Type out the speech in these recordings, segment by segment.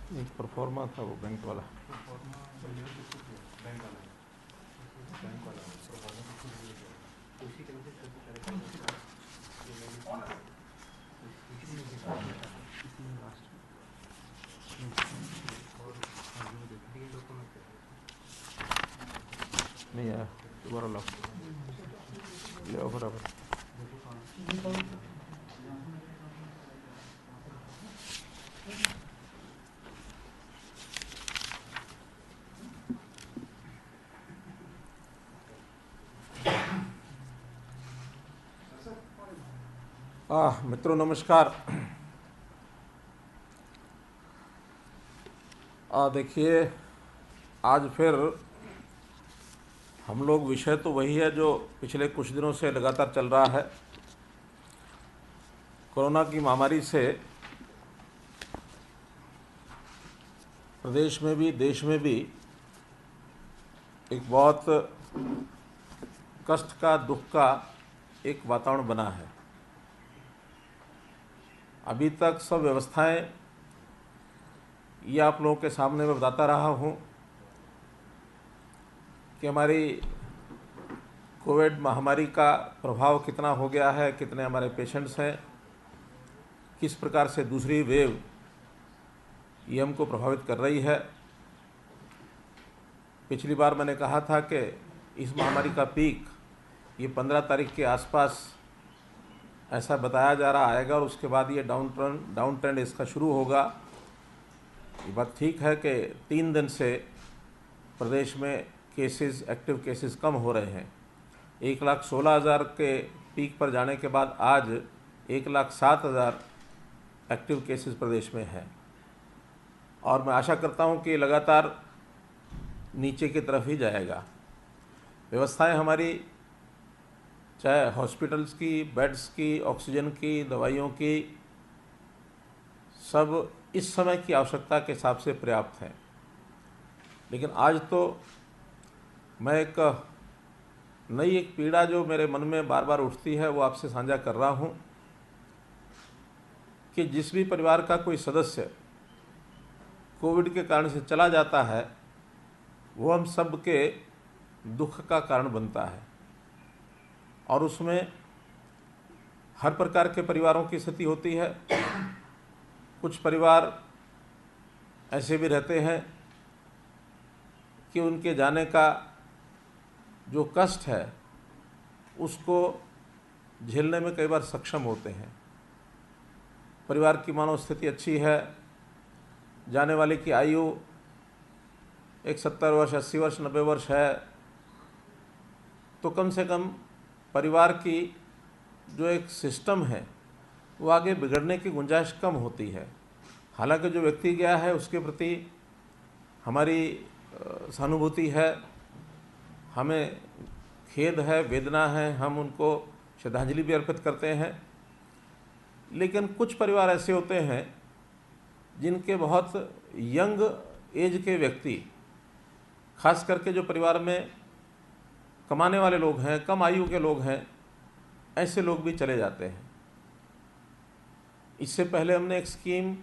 एक परफॉर्मा था वो बैंक वाला। नहीं आया, दोबारा लाओ, ले आओ फटाफट। मित्रों नमस्कार। देखिए, आज फिर हम लोग, विषय तो वही है जो पिछले कुछ दिनों से लगातार चल रहा है। कोरोना की महामारी से प्रदेश में भी देश में भी एक बहुत कष्ट का, दुख का एक वातावरण बना है। अभी तक सब व्यवस्थाएं ये आप लोगों के सामने मैं बताता रहा हूँ कि हमारी कोविड महामारी का प्रभाव कितना हो गया है, कितने हमारे पेशेंट्स हैं, किस प्रकार से दूसरी वेव ये हमको प्रभावित कर रही है। पिछली बार मैंने कहा था कि इस महामारी का पीक ये 15 तारीख के आसपास ऐसा बताया जा रहा आएगा और उसके बाद ये डाउन ट्रेंड इसका शुरू होगा। ये बात ठीक है कि 3 दिन से प्रदेश में केसेस, एक्टिव केसेस कम हो रहे हैं। 1,16,000 के पीक पर जाने के बाद आज 1,07,000 एक्टिव केसेस प्रदेश में हैं और मैं आशा करता हूं कि लगातार नीचे की तरफ ही जाएगा। व्यवस्थाएं हमारी, चाहे हॉस्पिटल्स की, बेड्स की, ऑक्सीजन की, दवाइयों की, सब इस समय की आवश्यकता के हिसाब से पर्याप्त हैं। लेकिन आज तो मैं एक पीड़ा जो मेरे मन में बार बार उठती है वो आपसे साझा कर रहा हूँ कि जिस भी परिवार का कोई सदस्य कोविड के कारण से चला जाता है वो हम सब के दुख का कारण बनता है और उसमें हर प्रकार के परिवारों की स्थिति होती है। कुछ परिवार ऐसे भी रहते हैं कि उनके जाने का जो कष्ट है उसको झेलने में कई बार सक्षम होते हैं। परिवार की मानव स्थिति अच्छी है, जाने वाले की आयु एक 70 वर्ष, 80 वर्ष, 90 वर्ष है, तो कम से कम परिवार की जो एक सिस्टम है वो आगे बिगड़ने की गुंजाइश कम होती है। हालांकि जो व्यक्ति गया है उसके प्रति हमारी सहानुभूति है, हमें खेद है, वेदना है, हम उनको श्रद्धांजलि भी अर्पित करते हैं। लेकिन कुछ परिवार ऐसे होते हैं जिनके बहुत यंग एज के व्यक्ति, खास करके जो परिवार में कमाने वाले लोग हैं, कम आयु के लोग हैं, ऐसे लोग भी चले जाते हैं। इससे पहले हमने एक स्कीम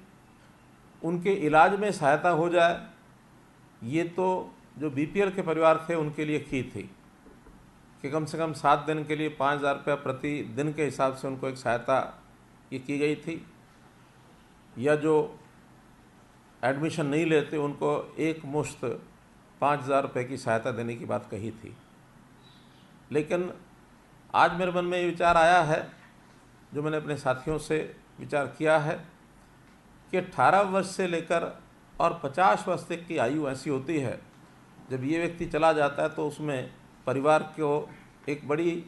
उनके इलाज में सहायता हो जाए, ये तो जो बीपीएल के परिवार थे उनके लिए की थी कि कम से कम 7 दिन के लिए 5,000 रुपया प्रति दिन के हिसाब से उनको एक सहायता ये की गई थी, या जो एडमिशन नहीं लेते उनको एक मुश्त 5,000 रुपये की सहायता देने की बात कही थी। लेकिन आज मेरे मन में ये विचार आया है, जो मैंने अपने साथियों से विचार किया है, कि 18 वर्ष से लेकर और 50 वर्ष तक की आयु ऐसी होती है जब ये व्यक्ति चला जाता है तो उसमें परिवार को एक बड़ी,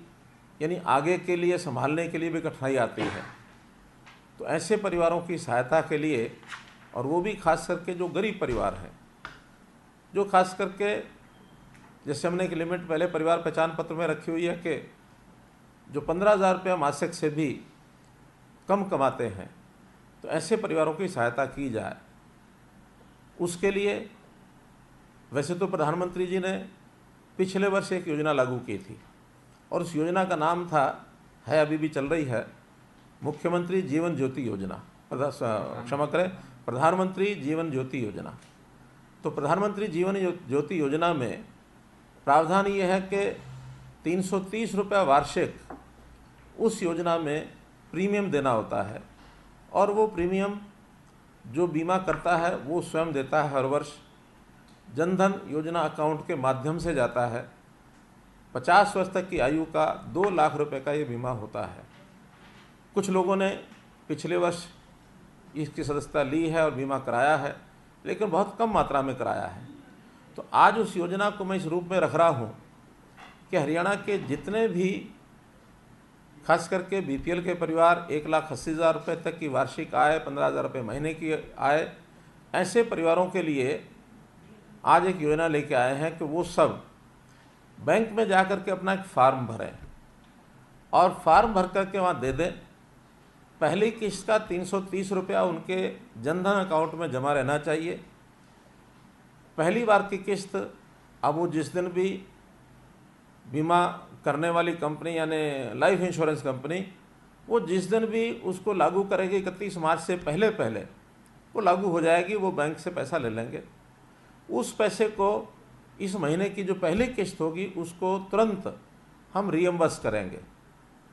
यानी आगे के लिए संभालने के लिए भी कठिनाई आती है। तो ऐसे परिवारों की सहायता के लिए, और वो भी खास करके जो गरीब परिवार हैं, जो खास करके, जैसे हमने एक लिमिट पहले परिवार पहचान पत्र में रखी हुई है कि जो 15,000 रुपये मासिक से भी कम कमाते हैं, तो ऐसे परिवारों की सहायता की जाए। उसके लिए वैसे तो प्रधानमंत्री जी ने पिछले वर्ष एक योजना लागू की थी और उस योजना का नाम था, है अभी भी चल रही है, मुख्यमंत्री जीवन ज्योति योजना, क्षमा करें, प्रधानमंत्री जीवन ज्योति योजना। तो प्रधानमंत्री जीवन ज्योति योजना में प्रावधान ये है कि 330 रुपया वार्षिक उस योजना में प्रीमियम देना होता है, और वो प्रीमियम जो बीमा करता है वो स्वयं देता है। हर वर्ष जनधन योजना अकाउंट के माध्यम से जाता है। 50 वर्ष तक की आयु का 2 लाख रुपए का ये बीमा होता है। कुछ लोगों ने पिछले वर्ष इसकी सदस्यता ली है और बीमा कराया है, लेकिन बहुत कम मात्रा में कराया है। तो आज उस योजना को मैं इस रूप में रख रहा हूँ कि हरियाणा के जितने भी खास करके बीपीएल के परिवार 1,80,000 रुपये तक की वार्षिक आय, 15,000 रुपये महीने की आय, ऐसे परिवारों के लिए आज एक योजना लेके आए हैं कि वो सब बैंक में जा कर के अपना एक फार्म भरें और फार्म भर करके वहाँ दे दें। पहली किस्त का 330 रुपया उनके जनधन अकाउंट में जमा रहना चाहिए। पहली बार की किस्त अब वो जिस दिन भी बीमा करने वाली कंपनी यानी लाइफ इंश्योरेंस कंपनी वो जिस दिन भी उसको लागू करेगी 31 मार्च से पहले पहले वो लागू हो जाएगी, वो बैंक से पैसा ले लेंगे। उस पैसे को इस महीने की जो पहली किस्त होगी उसको तुरंत हम रियम्बर्स करेंगे,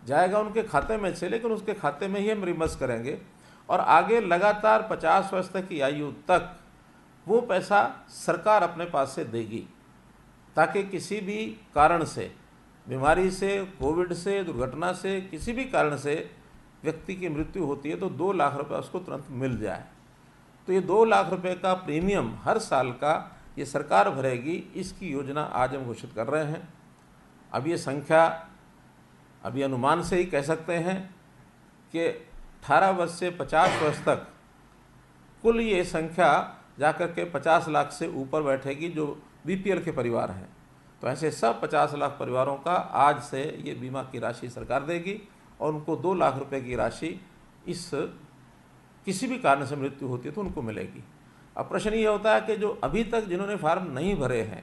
जाएगा उनके खाते में से, लेकिन उसके खाते में ही हम रियम्बर्स करेंगे। और आगे लगातार 50 वर्ष तक की आयु तक वो पैसा सरकार अपने पास से देगी, ताकि किसी भी कारण से, बीमारी से, कोविड से, दुर्घटना से, किसी भी कारण से व्यक्ति की मृत्यु होती है तो 2 लाख रुपये उसको तुरंत मिल जाए। तो ये 2 लाख रुपये का प्रीमियम हर साल का ये सरकार भरेगी। इसकी योजना आज हम घोषित कर रहे हैं। अब ये संख्या अभी अनुमान से ही कह सकते हैं कि 18 वर्ष से 50 वर्ष तक कुल ये संख्या जाकर के 50 लाख से ऊपर बैठेगी जो बीपीएल के परिवार हैं। तो ऐसे सब 50 लाख परिवारों का आज से ये बीमा की राशि सरकार देगी और उनको 2 लाख रुपए की राशि इस किसी भी कारण से मृत्यु होती है तो उनको मिलेगी। अब प्रश्न ये होता है कि जो अभी तक जिन्होंने फार्म नहीं भरे हैं,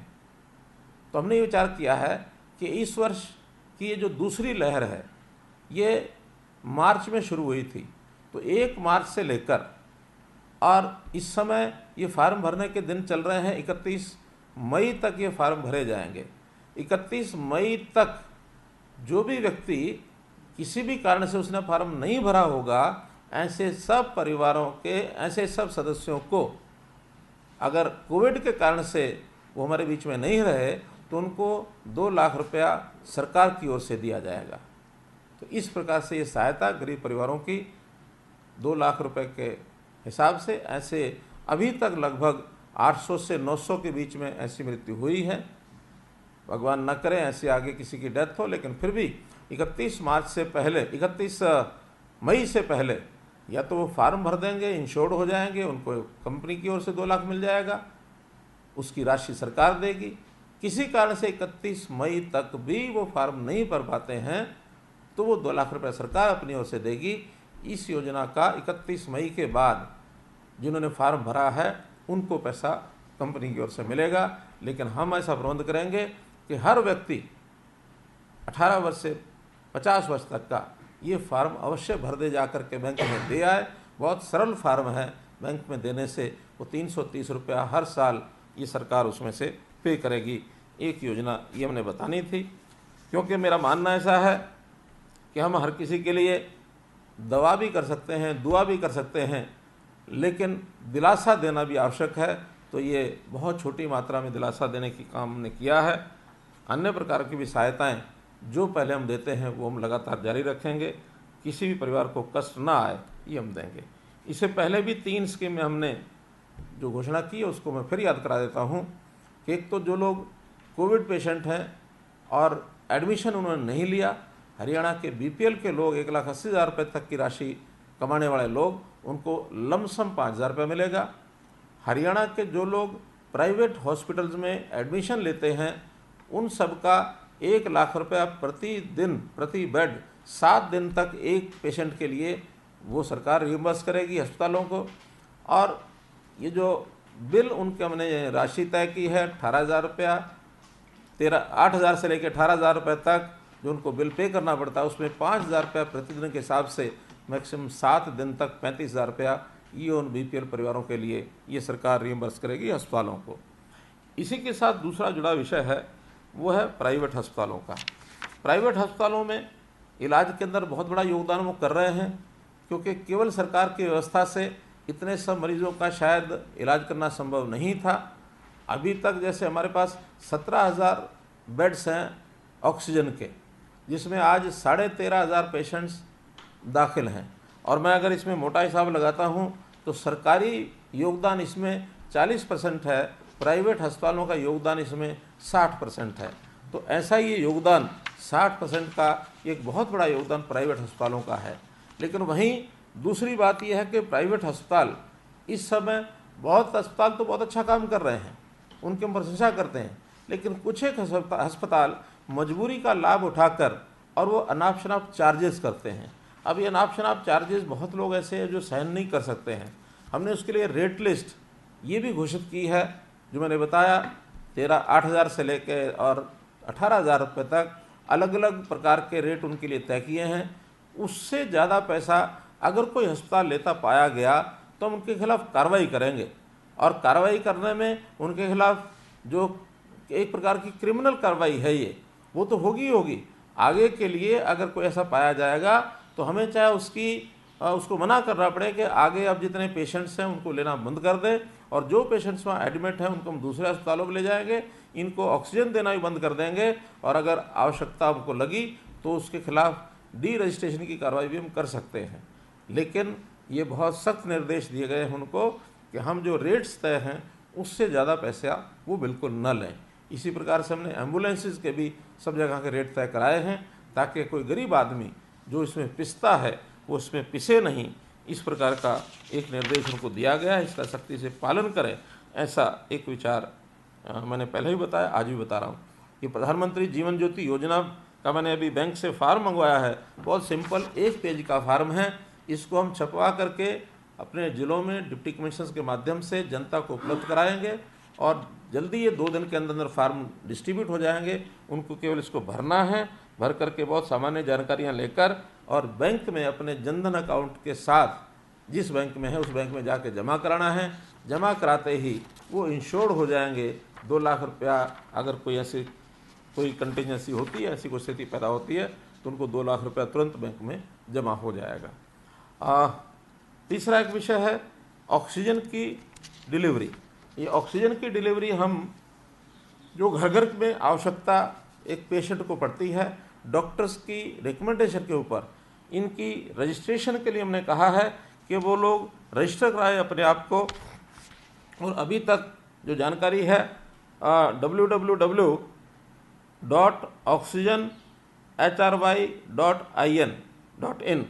तो हमने ये विचार किया है कि इस वर्ष कि ये जो दूसरी लहर है ये मार्च में शुरू हुई थी, तो 1 मार्च से लेकर और इस समय ये फार्म भरने के दिन चल रहे हैं 31 मई तक ये फार्म भरे जाएंगे। 31 मई तक जो भी व्यक्ति किसी भी कारण से उसने फार्म नहीं भरा होगा, ऐसे सब परिवारों के, ऐसे सब सदस्यों को अगर कोविड के कारण से वो हमारे बीच में नहीं रहे तो उनको 2 लाख रुपया सरकार की ओर से दिया जाएगा। तो इस प्रकार से ये सहायता गरीब परिवारों की 2 लाख रुपए के हिसाब से, ऐसे अभी तक लगभग 800 से 900 के बीच में ऐसी मृत्यु हुई है। भगवान न करे ऐसे आगे किसी की डेथ हो, लेकिन फिर भी 31 मार्च से पहले, 31 मई से पहले या तो वो फार्म भर देंगे, इंश्योर्ड हो जाएंगे, उनको कंपनी की ओर से 2 लाख मिल जाएगा, उसकी राशि सरकार देगी। किसी कारण से 31 मई तक भी वो फार्म नहीं भर पाते हैं तो वो 2 लाख रुपये सरकार अपनी ओर से देगी। इस योजना का 31 मई के बाद जिन्होंने फार्म भरा है उनको पैसा कंपनी की ओर से मिलेगा। लेकिन हम ऐसा प्रबंध करेंगे कि हर व्यक्ति 18 वर्ष से 50 वर्ष तक का ये फार्म अवश्य भर दे, जा कर के बैंक में दे आए। बहुत सरल फार्म है, बैंक में देने से वो 330 रुपया हर साल ये सरकार उसमें से पे करेगी। एक योजना ये हमने बतानी थी, क्योंकि मेरा मानना ऐसा है कि हम हर किसी के लिए दवा भी कर सकते हैं, दुआ भी कर सकते हैं, लेकिन दिलासा देना भी आवश्यक है। तो ये बहुत छोटी मात्रा में दिलासा देने की काम हमने किया है। अन्य प्रकार की भी सहायताएं जो पहले हम देते हैं वो हम लगातार जारी रखेंगे। किसी भी परिवार को कष्ट ना आए ये हम देंगे। इससे पहले भी 3 स्कीमें हमने जो घोषणा की है उसको मैं फिर याद करा देता हूँ कि एक तो जो लोग कोविड पेशेंट हैं और एडमिशन उन्होंने नहीं लिया, हरियाणा के बीपीएल के लोग 1,80,000 रुपये तक की राशि कमाने वाले लोग, उनको लमसम 5,000 रुपये मिलेगा। हरियाणा के जो लोग प्राइवेट हॉस्पिटल्स में एडमिशन लेते हैं उन सब का 1 लाख रुपया प्रतिदिन, प्रति बेड 7 दिन तक एक पेशेंट के लिए वो सरकार रिइंबर्स करेगी अस्पतालों को। और ये जो बिल उनके हमने राशि तय की है 18,000 रुपया, 8,000 से लेकर 18,000 रुपये तक जो उनको बिल पे करना पड़ता है, उसमें 5,000 रुपया प्रतिदिन के हिसाब से मैक्सिमम 7 दिन तक 35,000 रुपया ये उन बीपीएल परिवारों के लिए ये सरकार रिइंबर्स करेगी अस्पतालों को। इसी के साथ दूसरा जुड़ा विषय है वो है प्राइवेट अस्पतालों का। प्राइवेट अस्पतालों में इलाज के अंदर बहुत बड़ा योगदान वो कर रहे हैं, क्योंकि केवल सरकार की व्यवस्था से इतने सब मरीजों का शायद इलाज करना संभव नहीं था। अभी तक जैसे हमारे पास 17,000 बेड्स हैं ऑक्सीजन के, जिसमें आज 13,500 पेशेंट्स दाखिल हैं, और मैं अगर इसमें मोटा हिसाब लगाता हूँ तो सरकारी योगदान इसमें 40% है, प्राइवेट अस्पतालों का योगदान इसमें 60% है। तो ऐसा ये योगदान 60% का एक बहुत बड़ा योगदान प्राइवेट अस्पतालों का है। लेकिन वहीं दूसरी बात यह है कि प्राइवेट अस्पताल इस समय, बहुत अस्पताल तो बहुत अच्छा काम कर रहे हैं, उनकी हम प्रशंसा करते हैं, लेकिन कुछ एक अस्पताल मजबूरी का लाभ उठाकर और वो अनाप शनाप चार्जेस करते हैं। अब ये अनाप शनाप चार्जेस बहुत लोग ऐसे हैं जो सहन नहीं कर सकते हैं। हमने उसके लिए रेट लिस्ट ये भी घोषित की है, जो मैंने बताया 8,000 से लेकर और 18,000 रुपये तक अलग अलग प्रकार के रेट उनके लिए तय किए हैं। उससे ज़्यादा पैसा अगर कोई अस्पताल लेता पाया गया तो हम उनके खिलाफ कार्रवाई करेंगे, और कार्रवाई करने में उनके खिलाफ जो एक प्रकार की क्रिमिनल कार्रवाई है ये, वो तो होगी होगी। आगे के लिए अगर कोई ऐसा पाया जाएगा तो हमें चाहे उसको मना करना पड़े कि आगे अब जितने पेशेंट्स हैं उनको लेना बंद कर दें, और जो पेशेंट्स वहाँ एडमिट हैं उनको हम दूसरे अस्पतालों में ले जाएंगे, इनको ऑक्सीजन देना भी बंद कर देंगे, और अगर आवश्यकता हमको लगी तो उसके खिलाफ डी रजिस्ट्रेशन की कार्रवाई भी हम कर सकते हैं। लेकिन ये बहुत सख्त निर्देश दिए गए हैं उनको कि हम जो रेट्स तय हैं उससे ज़्यादा पैसा वो बिल्कुल न लें। इसी प्रकार से हमने एम्बुलेंसेस के भी सब जगह के रेट तय कराए हैं, ताकि कोई गरीब आदमी जो इसमें पिसता है वो इसमें पिसे नहीं। इस प्रकार का एक निर्देश उनको दिया गया है, इसका सख्ती से पालन करें, ऐसा एक विचार मैंने पहले ही बताया, आज भी बता रहा हूँ। कि प्रधानमंत्री जीवन ज्योति योजना का मैंने अभी बैंक से फार्म मंगवाया है, बहुत सिंपल 1 पेज का फार्म है। इसको हम छपवा करके अपने ज़िलों में डिप्टी कमिश्नर्स के माध्यम से जनता को उपलब्ध कराएंगे, और जल्दी ये 2 दिन के अंदर फार्म डिस्ट्रीब्यूट हो जाएंगे। उनको केवल इसको भरना है, भर करके बहुत सामान्य जानकारियां लेकर और बैंक में अपने जनधन अकाउंट के साथ जिस बैंक में है उस बैंक में जाके जमा कराना है। जमा कराते ही वो इंश्योर्ड हो जाएंगे। 2 लाख रुपया अगर कोई कंटिजेंसी होती है, ऐसी कोई स्थिति पैदा होती है, तो उनको 2 लाख रुपया तुरंत बैंक में जमा हो जाएगा। तीसरा एक विषय है ऑक्सीजन की डिलीवरी। ये ऑक्सीजन की डिलीवरी हम जो घर घर में आवश्यकता एक पेशेंट को पड़ती है, डॉक्टर्स की रिकमेंडेशन के ऊपर इनकी रजिस्ट्रेशन के लिए हमने कहा है कि वो लोग रजिस्टर कराएं अपने आप को। और अभी तक जो जानकारी है www.oxygenhry.in,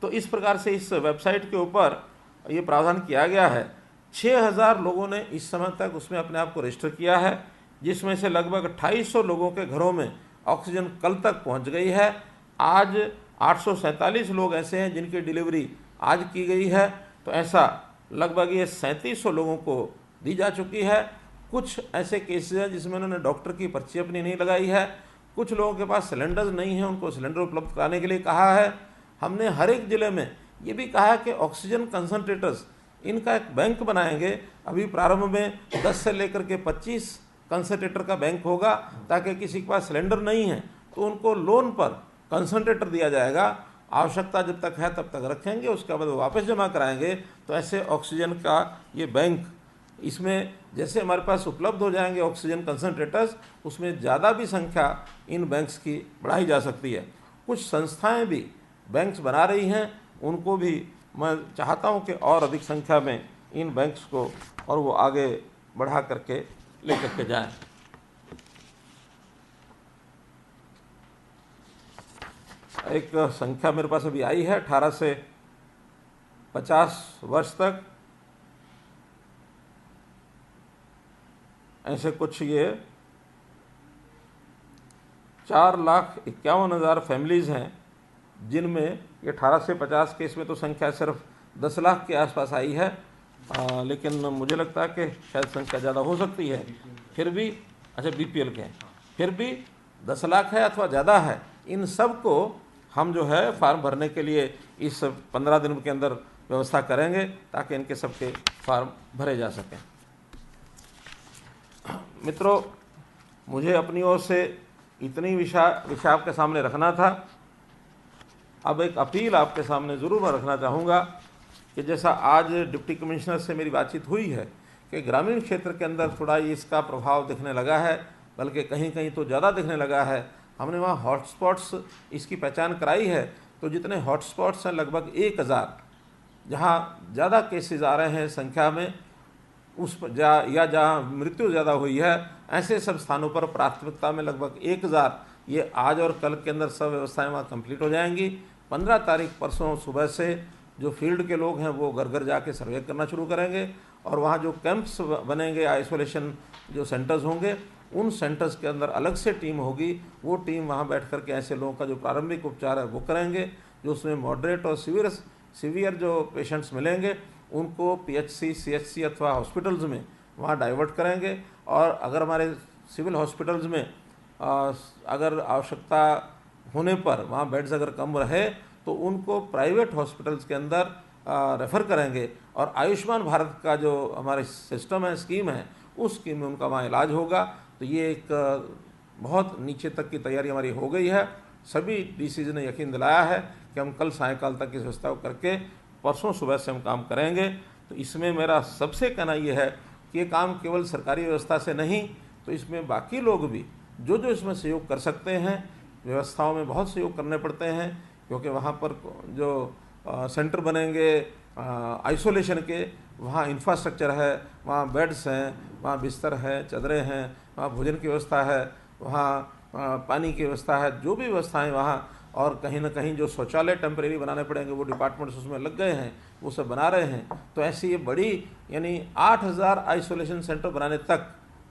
तो इस प्रकार से इस वेबसाइट के ऊपर ये प्रावधान किया गया है। 6,000 लोगों ने इस समय तक उसमें अपने आप को रजिस्टर किया है, जिसमें से लगभग 250 लोगों के घरों में ऑक्सीजन कल तक पहुंच गई है। आज 847 लोग ऐसे हैं जिनकी डिलीवरी आज की गई है, तो ऐसा लगभग ये 3700 लोगों को दी जा चुकी है। कुछ ऐसे केसेस हैं जिसमें उन्होंने डॉक्टर की पर्ची अपनी नहीं लगाई है। कुछ लोगों के पास सिलेंडर्स नहीं हैं, उनको सिलेंडर उपलब्ध कराने के लिए कहा है। हमने हर एक ज़िले में ये भी कहा है कि ऑक्सीजन कंसनट्रेटर्स इनका एक बैंक बनाएंगे। अभी प्रारंभ में 10 से लेकर के 25 कंसनट्रेटर का बैंक होगा, ताकि किसी के पास सिलेंडर नहीं है तो उनको लोन पर कंसनट्रेटर दिया जाएगा। आवश्यकता जब तक है तब तक रखेंगे, उसके बाद वो वापस जमा कराएंगे। तो ऐसे ऑक्सीजन का ये बैंक, इसमें जैसे हमारे पास उपलब्ध हो जाएंगे ऑक्सीजन कंसनट्रेटर्स, उसमें ज़्यादा भी संख्या इन बैंक्स की बढ़ाई जा सकती है। कुछ संस्थाएं भी बैंक्स बना रही हैं, उनको भी मैं चाहता हूं कि और अधिक संख्या में इन बैंक्स को और वो आगे बढ़ा करके लेकर के जाएं। एक संख्या मेरे पास अभी आई है, 18 से 50 वर्ष तक ऐसे कुछ ये 4,51,000 फैमिलीज़ हैं, जिनमें ये 18 से 50 के, इसमें तो संख्या सिर्फ 10 लाख के आसपास आई है। लेकिन मुझे लगता है कि शायद संख्या ज़्यादा हो सकती है। फिर भी अच्छा बीपीएल के हैं, फिर भी 10 लाख है अथवा ज़्यादा है, इन सब को हम जो है फार्म भरने के लिए इस 15 दिन के अंदर व्यवस्था करेंगे ताकि इनके सबके फॉर्म भरे जा सकें। मित्रों, मुझे अपनी ओर से इतनी विषय आपके सामने रखना था। अब एक अपील आपके सामने ज़रूर मैं रखना चाहूँगा कि जैसा आज डिप्टी कमिश्नर से मेरी बातचीत हुई है कि ग्रामीण क्षेत्र के अंदर थोड़ा इसका प्रभाव दिखने लगा है, बल्कि कहीं कहीं तो ज़्यादा दिखने लगा है। हमने वहाँ हॉटस्पॉट्स इसकी पहचान कराई है, तो जितने हॉटस्पॉट्स हैं लगभग 1000, जहाँ ज़्यादा केसेस आ रहे हैं संख्या में, उस पर या जहाँ मृत्यु ज़्यादा हुई है, ऐसे सब स्थानों पर प्राथमिकता में लगभग 1000 ये आज और कल के अंदर सब व्यवस्थाएं वहाँ कंप्लीट हो जाएंगी। 15 तारीख परसों सुबह से जो फील्ड के लोग हैं वो घर घर जाके सर्वे करना शुरू करेंगे, और वहाँ जो कैंप्स बनेंगे, आइसोलेशन जो सेंटर्स होंगे, उन सेंटर्स के अंदर अलग से टीम होगी। वो टीम वहाँ बैठ कर के ऐसे लोगों का जो प्रारंभिक उपचार है वो करेंगे। जो उसमें मॉडरेट और सीवियर जो पेशेंट्स मिलेंगे उनको पीएचसी, सीएचसी अथवा हॉस्पिटल्स में वहाँ डाइवर्ट करेंगे। और अगर हमारे सिविल हॉस्पिटल्स में अगर आवश्यकता होने पर वहाँ बेड्स अगर कम रहे तो उनको प्राइवेट हॉस्पिटल्स के अंदर रेफ़र करेंगे, और आयुष्मान भारत का जो हमारे सिस्टम है, स्कीम है, उस स्कीम में उनका वहाँ इलाज होगा। तो ये एक बहुत नीचे तक की तैयारी हमारी हो गई है। सभी डीसीज ने यकीन दिलाया है कि हम कल सायंकाल तक इस व्यवस्था को करके परसों सुबह से हम काम करेंगे। तो इसमें मेरा सबसे कहना ये है कि ये काम केवल सरकारी व्यवस्था से नहीं, तो इसमें बाकी लोग भी जो जो इसमें सहयोग कर सकते हैं, व्यवस्थाओं में बहुत सहयोग करने पड़ते हैं, क्योंकि वहाँ पर जो सेंटर बनेंगे आइसोलेशन के, वहाँ इंफ्रास्ट्रक्चर है, वहाँ बेड्स हैं, वहाँ बिस्तर है, चादरें हैं, वहाँ भोजन की व्यवस्था है, वहाँ पानी की व्यवस्था है, जो भी व्यवस्थाएं वहाँ, और कहीं ना कहीं जो शौचालय टेम्परेरी बनाने पड़ेंगे वो डिपार्टमेंट्स उसमें लग गए हैं, वो सब बना रहे हैं। तो ऐसी ये बड़ी यानी 8000 आइसोलेशन सेंटर बनाने तक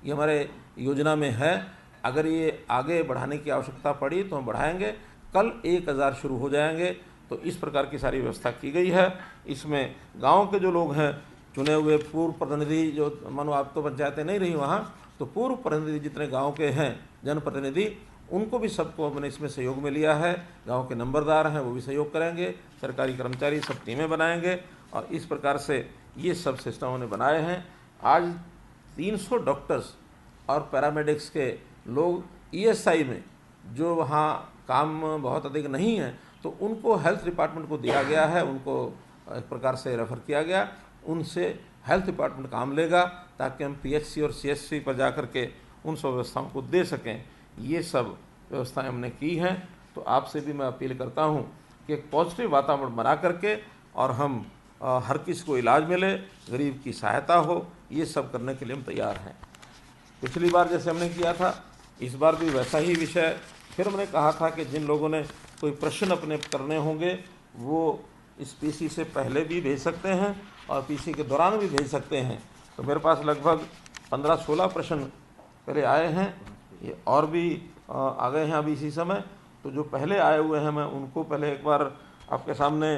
ये हमारे योजना में है। अगर ये आगे बढ़ाने की आवश्यकता पड़ी तो हम बढ़ाएंगे। कल 1000 शुरू हो जाएंगे। तो इस प्रकार की सारी व्यवस्था की गई है। इसमें गांव के जो लोग हैं, चुने हुए पूर्व प्रतिनिधि, जो मानो आप तो पंचायतें नहीं रही वहाँ, तो पूर्व प्रतिनिधि जितने गांव के हैं जनप्रतिनिधि, उनको भी सबको हमने इसमें सहयोग में लिया है। गांव के नंबरदार हैं वो भी सहयोग करेंगे, सरकारी कर्मचारी सब टीमें बनाएंगे, और इस प्रकार से ये सब सिस्टम हमने बनाए हैं। आज 300 डॉक्टर्स और पैरामेडिक्स के लोग ईएसआई में, जो वहाँ काम बहुत अधिक नहीं है, तो उनको हेल्थ डिपार्टमेंट को दिया गया है, उनको एक प्रकार से रेफ़र किया गया, उनसे हेल्थ डिपार्टमेंट काम लेगा ताकि हम पीएचसी और सीएचसी पर जा कर के उन सब व्यवस्थाओं को दे सकें। ये सब व्यवस्थाएं हमने की हैं। तो आपसे भी मैं अपील करता हूं कि एक पॉजिटिव वातावरण बना करके और हम हर किसी को इलाज मिले, गरीब की सहायता हो, ये सब करने के लिए हम तैयार हैं। पिछली बार जैसे हमने किया था, इस बार भी वैसा ही विषय। फिर हमने कहा था कि जिन लोगों ने कोई प्रश्न अपने करने होंगे वो इस पीसी से पहले भी भेज सकते हैं और पीसी के दौरान भी भेज सकते हैं। तो मेरे पास लगभग 15-16 प्रश्न पहले आए हैं, ये और भी आ गए हैं अभी इसी समय। तो जो पहले आए हुए हैं मैं उनको पहले एक बार आपके सामने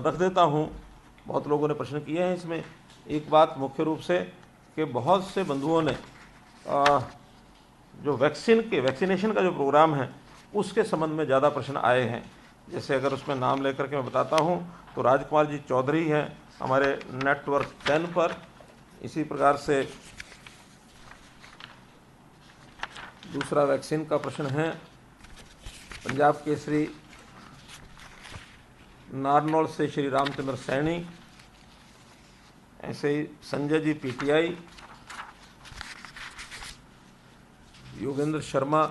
रख देता हूँ। बहुत लोगों ने प्रश्न किए हैं इसमें। एक बात मुख्य रूप से कि बहुत से बंधुओं ने जो वैक्सीनेशन का जो प्रोग्राम है उसके संबंध में ज़्यादा प्रश्न आए हैं। जैसे अगर उसमें नाम लेकर के मैं बताता हूँ तो राजकुमार जी चौधरी हैं हमारे नेटवर्क 10 पर। इसी प्रकार से दूसरा वैक्सीन का प्रश्न है पंजाब केसरी नारनौल से श्री रामचंद्र सैनी। ऐसे ही Sanjay ji PTI, Yogendra Sharma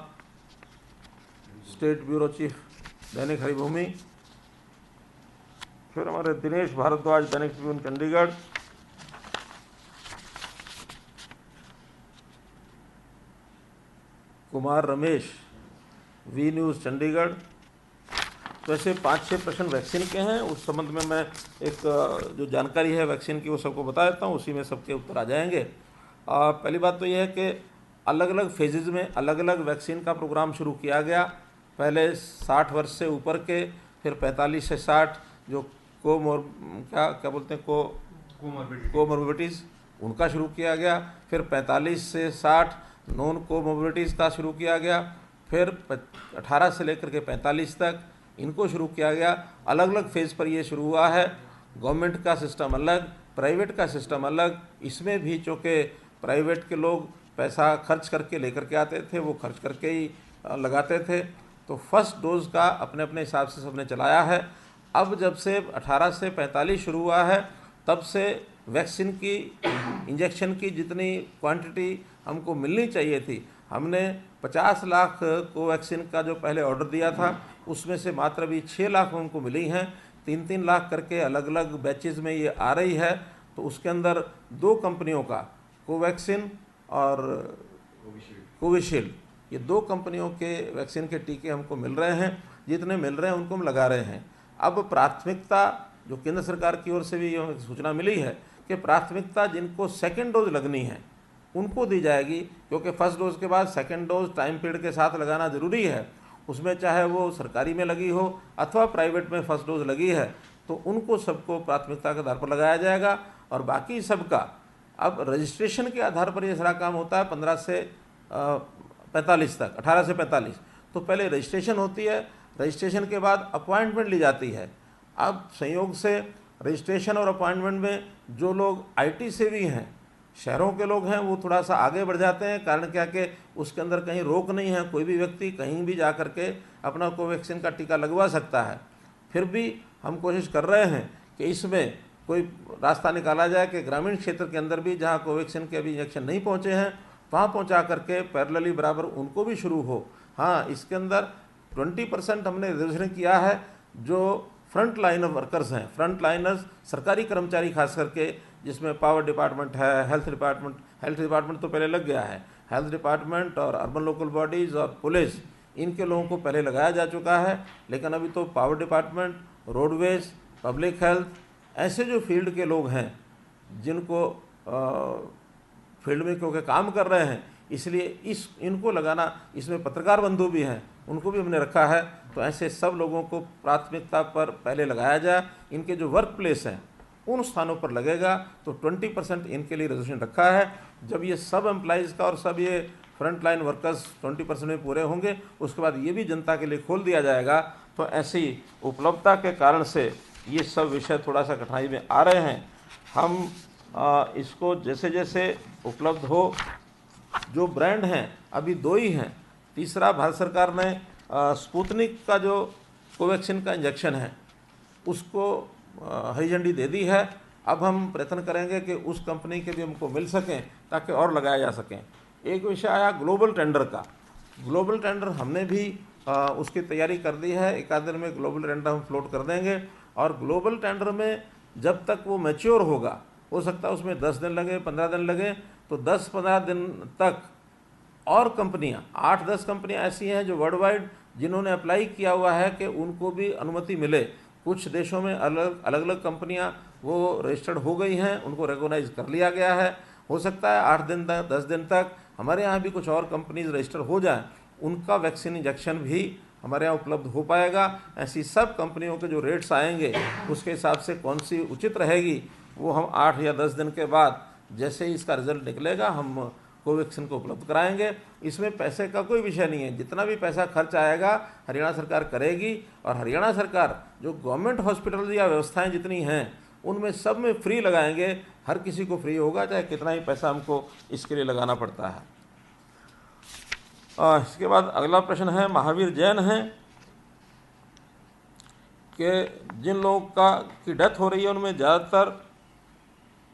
state bureau chief Dainik Haribhoomi, फिर हमारे Dinesh Bhardwaj Dainik Tribune Chandigarh, Kumar Ramesh V news Chandigarh. तो ऐसे 5-6 प्रश्न वैक्सीन के हैं। उस संबंध में मैं एक जो जानकारी है वैक्सीन की वो सबको बता देता हूँ, उसी में सबके उत्तर आ जाएंगे। पहली बात तो ये है कि अलग अलग फेजेज़ में अलग अलग वैक्सीन का प्रोग्राम शुरू किया गया। पहले 60 वर्ष से ऊपर के, फिर 45 से 60 जो क्या बोलते हैं कोमोर्बिडिटीज़, उनका शुरू किया गया। फिर 45 से 60 नॉन कोमोर्बिडिटीज़ का शुरू किया गया। फिर 18 से लेकर के 45 तक इनको शुरू किया गया। अलग अलग फेज़ पर ये शुरू हुआ है। गवर्नमेंट का सिस्टम अलग, प्राइवेट का सिस्टम अलग। इसमें भी चूँकि प्राइवेट के लोग पैसा खर्च करके लेकर के आते थे, वो खर्च करके ही लगाते थे, तो फर्स्ट डोज का अपने अपने हिसाब से सबने चलाया है। अब जब से 18 से 45 शुरू हुआ है, तब से वैक्सीन की, इंजेक्शन की जितनी क्वांटिटी हमको मिलनी चाहिए थी, हमने 50 लाख कोवैक्सीन का जो पहले ऑर्डर दिया था, उसमें से मात्र अभी 6 लाख हमको मिली हैं। 3-3 लाख करके अलग अलग बैचेज़ में ये आ रही है। तो उसके अंदर 2 कंपनियों का, कोवैक्सीन और कोविशील्ड, ये 2 कंपनियों के वैक्सीन के टीके हमको मिल रहे हैं। जितने मिल रहे हैं उनको हम लगा रहे हैं। अब प्राथमिकता जो केंद्र सरकार की ओर से भी ये सूचना मिली है कि प्राथमिकता जिनको सेकेंड डोज लगनी है उनको दी जाएगी, क्योंकि फर्स्ट डोज के बाद सेकेंड डोज टाइम पीरियड के साथ लगाना ज़रूरी है। उसमें चाहे वो सरकारी में लगी हो अथवा प्राइवेट में फर्स्ट डोज लगी है, तो उनको सबको प्राथमिकता के आधार पर लगाया जाएगा। और बाकी सबका अब रजिस्ट्रेशन के आधार पर ये सारा काम होता है। 15 से 45 तक, 18 से 45, तो पहले रजिस्ट्रेशन होती है, रजिस्ट्रेशन के बाद अपॉइंटमेंट ली जाती है। अब संयोग से रजिस्ट्रेशन और अपॉइंटमेंट में जो लोग आईटी से भी हैं, शहरों के लोग हैं, वो थोड़ा सा आगे बढ़ जाते हैं। कारण क्या कि उसके अंदर कहीं रोक नहीं है, कोई भी व्यक्ति कहीं भी जा कर के अपना कोवैक्सीन का टीका लगवा सकता है। फिर भी हम कोशिश कर रहे हैं कि इसमें कोई रास्ता निकाला जाए कि ग्रामीण क्षेत्र के अंदर भी जहाँ कोवैक्सीन के अभी इंजेक्शन नहीं पहुँचे हैं, वहाँ पहुँचा करके पैरेलली बराबर उनको भी शुरू हो। हाँ, इसके अंदर 20% हमने रिजर्वेशन किया है जो फ्रंट लाइन वर्कर्स हैं, फ्रंट लाइनर्स, सरकारी कर्मचारी खास करके, जिसमें पावर डिपार्टमेंट है, हेल्थ डिपार्टमेंट तो पहले लग गया है, हेल्थ डिपार्टमेंट और अर्बन लोकल बॉडीज़ और पुलिस, इनके लोगों को पहले लगाया जा चुका है। लेकिन अभी तो power department, roadways, public health, ऐसे जो फील्ड के लोग हैं जिनको फील्ड में क्योंकि काम कर रहे हैं, इसलिए इनको लगाना, इसमें पत्रकार बंधु भी हैं, उनको भी हमने रखा है। तो ऐसे सब लोगों को प्राथमिकता पर पहले लगाया जाए। इनके जो वर्क प्लेस हैं उन स्थानों पर लगेगा, तो 20% इनके लिए रिजर्वेशन रखा है। जब ये सब एम्प्लॉइज़ का और सब ये फ्रंट लाइन वर्कर्स 20% में पूरे होंगे, उसके बाद ये भी जनता के लिए खोल दिया जाएगा। तो ऐसी उपलब्धता के कारण से ये सब विषय थोड़ा सा कठिनाई में आ रहे हैं। हम इसको जैसे जैसे उपलब्ध हो, जो ब्रांड हैं अभी 2 ही हैं। तीसरा, भारत सरकार ने स्पुतनिक का जो कोवैक्सीन का इंजेक्शन है उसको हरी झंडी दे दी है। अब हम प्रयत्न करेंगे कि उस कंपनी के भी हमको मिल सकें ताकि और लगाया जा सकें। एक विषय आया ग्लोबल टेंडर का। ग्लोबल टेंडर हमने भी उसकी तैयारी कर दी है। एक आध दिन में ग्लोबल टेंडर हम फ्लोट कर देंगे। और ग्लोबल टेंडर में जब तक वो मैच्योर होगा, हो सकता है उसमें 10 दिन लगे, 15 दिन लगे, तो 10-15 दिन तक और कंपनियां, 8-10 कंपनियां ऐसी हैं जो वर्ल्ड वाइड जिन्होंने अप्लाई किया हुआ है कि उनको भी अनुमति मिले। कुछ देशों में अलग अलग कंपनियां वो रजिस्टर्ड हो गई हैं, उनको रिकॉग्नाइज कर लिया गया है। हो सकता है 8 दिन तक, 10 दिन तक हमारे यहाँ भी कुछ और कंपनीज रजिस्टर हो जाएं, उनका वैक्सीन इंजेक्शन भी हमारे यहाँ उपलब्ध हो पाएगा। ऐसी सब कंपनियों के जो रेट्स आएंगे उसके हिसाब से कौन सी उचित रहेगी, वो हम 8 या 10 दिन के बाद जैसे ही इसका रिजल्ट निकलेगा हम कोवैक्सीन को उपलब्ध कराएंगे। इसमें पैसे का कोई विषय नहीं है, जितना भी पैसा खर्च आएगा हरियाणा सरकार करेगी। और हरियाणा सरकार जो गवर्नमेंट हॉस्पिटल या व्यवस्थाएं जितनी हैं उनमें सब में फ्री लगाएंगे। हर किसी को फ्री होगा, चाहे कितना ही पैसा हमको इसके लिए लगाना पड़ता है। इसके बाद अगला प्रश्न है, महावीर जैन हैं कि जिन लोगों की डेथ हो रही है उनमें ज़्यादातर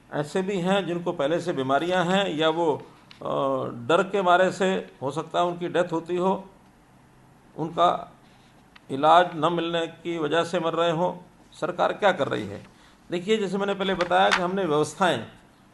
ऐसे भी हैं जिनको पहले से बीमारियां हैं या वो डर के मारे से हो सकता है उनकी डेथ होती हो, उनका इलाज न मिलने की वजह से मर रहे हो, सरकार क्या कर रही है? देखिए, जैसे मैंने पहले बताया कि हमने व्यवस्थाएं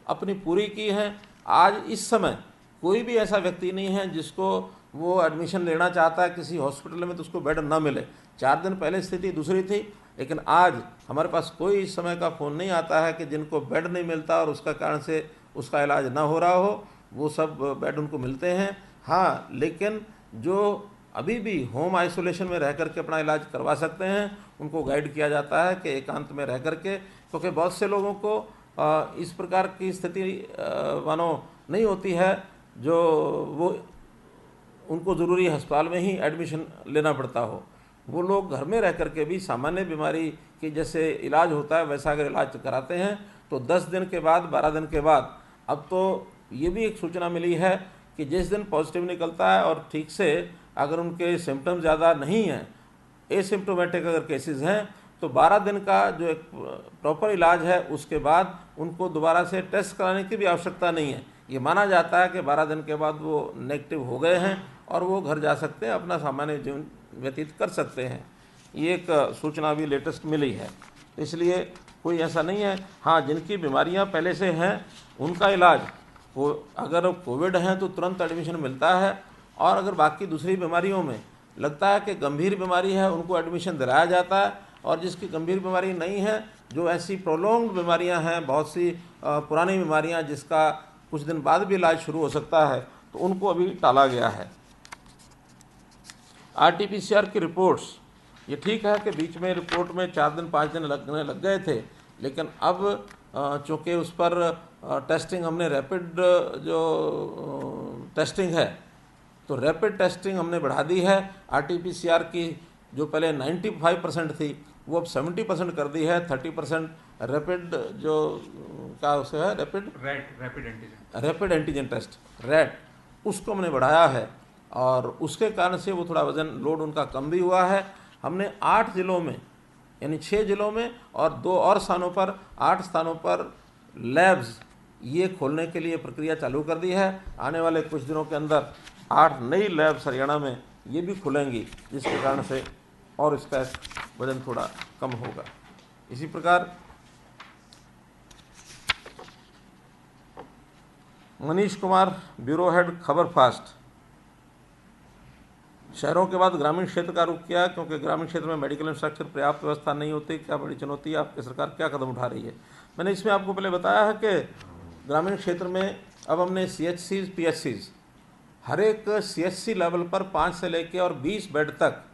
अपनी पूरी की हैं। आज इस समय कोई भी ऐसा व्यक्ति नहीं है जिसको वो एडमिशन लेना चाहता है किसी हॉस्पिटल में तो उसको बेड ना मिले। 4 दिन पहले स्थिति दूसरी थी, लेकिन आज हमारे पास कोई इस समय का फ़ोन नहीं आता है कि जिनको बेड नहीं मिलता और उसका कारण से उसका इलाज ना हो रहा हो, वो सब बेड उनको मिलते हैं। हाँ, लेकिन जो अभी भी होम आइसोलेशन में रह करके अपना इलाज करवा सकते हैं उनको गाइड किया जाता है कि एकांत में रह करके, क्योंकि बहुत से लोगों को इस प्रकार की स्थिति मानो नहीं होती है जो वो उनको ज़रूरी अस्पताल में ही एडमिशन लेना पड़ता हो। वो लोग घर में रह करके भी सामान्य बीमारी कि जैसे इलाज होता है वैसा अगर इलाज कराते हैं तो 10 दिन के बाद, 12 दिन के बाद, अब तो ये भी एक सूचना मिली है कि जिस दिन पॉजिटिव निकलता है और ठीक से अगर उनके सिम्टम ज़्यादा नहीं हैं, एसिम्प्टोमेटिक अगर केसेस हैं, तो 12 दिन का जो एक प्रॉपर इलाज है उसके बाद उनको दोबारा से टेस्ट कराने की भी आवश्यकता नहीं है। ये माना जाता है कि 12 दिन के बाद वो नेगेटिव हो गए हैं और वो घर जा सकते हैं, अपना सामान्य जीवन व्यतीत कर सकते हैं। ये एक सूचना भी लेटेस्ट मिली है। इसलिए कोई ऐसा नहीं है। हाँ, जिनकी बीमारियां पहले से हैं उनका इलाज, वो अगर कोविड है तो तुरंत एडमिशन मिलता है, और अगर बाकी दूसरी बीमारियों में लगता है कि गंभीर बीमारी है उनको एडमिशन दिलाया जाता है, और जिसकी गंभीर बीमारी नहीं है, जो ऐसी प्रोलॉन्ग्ड बीमारियां हैं, बहुत सी पुरानी बीमारियां जिसका कुछ दिन बाद भी इलाज शुरू हो सकता है, तो उनको अभी टाला गया है। RT-PCR की रिपोर्ट्स, ये ठीक है कि बीच में रिपोर्ट में 4 दिन 5 दिन लगने लग गए थे, लेकिन अब चूँकि उस पर टेस्टिंग हमने रैपिड जो टेस्टिंग है तो रैपिड टेस्टिंग हमने बढ़ा दी है। RT-PCR की जो पहले 95% थी वो अब 70% कर दी है। 30% रैपिड जो क्या उसे है, रैपिड एंटीजन टेस्ट, रैट, उसको हमने बढ़ाया है, और उसके कारण से वो थोड़ा वज़न लोड उनका कम भी हुआ है। हमने 8 ज़िलों में, यानी 6 ज़िलों में और 2 और स्थानों पर, 8 स्थानों पर लैब्स ये खोलने के लिए प्रक्रिया चालू कर दी है। आने वाले कुछ दिनों के अंदर 8 नई लैब्स हरियाणा में ये भी खुलेंगी, जिसके कारण से और इसका वजन थोड़ा कम होगा। इसी प्रकार मनीष कुमार, ब्यूरो हेड, खबर फास्ट, शहरों के बाद ग्रामीण क्षेत्र का रुख किया क्योंकि ग्रामीण क्षेत्र में मेडिकल इंफ्रास्ट्रक्चर पर्याप्त व्यवस्था नहीं होती, क्या बड़ी चुनौती है, आपकी सरकार क्या कदम उठा रही है? मैंने इसमें आपको पहले बताया है कि ग्रामीण क्षेत्र में अब हमने CHCs, PHCs, हर एक CHC लेवल पर 5 से लेकर और 20 बेड तक